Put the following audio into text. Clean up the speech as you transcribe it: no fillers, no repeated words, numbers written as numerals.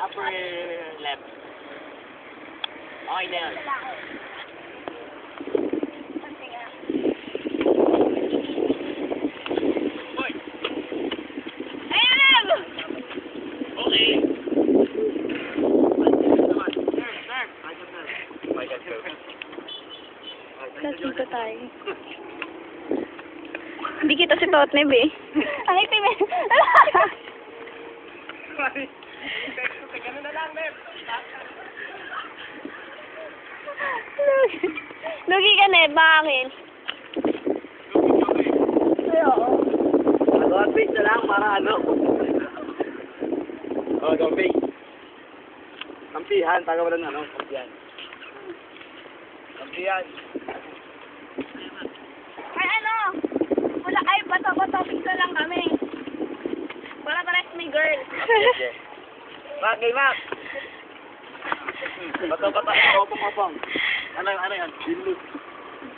upper left. Okay na yan. Boy! Ayan! Okay. Nakita tayo. Hindi kita si Totneb eh. Ang itim eh. Ganun na lang, Neb. Lugi ka na eh, bakit? Ay, oo. Mag-one na lang para ano. Oh, gawin. Kampihan, taga walang ano, kampihan. Kampihan. Ay ano? Wala, ay bato-topic na lang kami. Para pares may girl. Okay. Mak, gay Mak. Bato-bato, kapong-kapong. Ano yan? Bilut.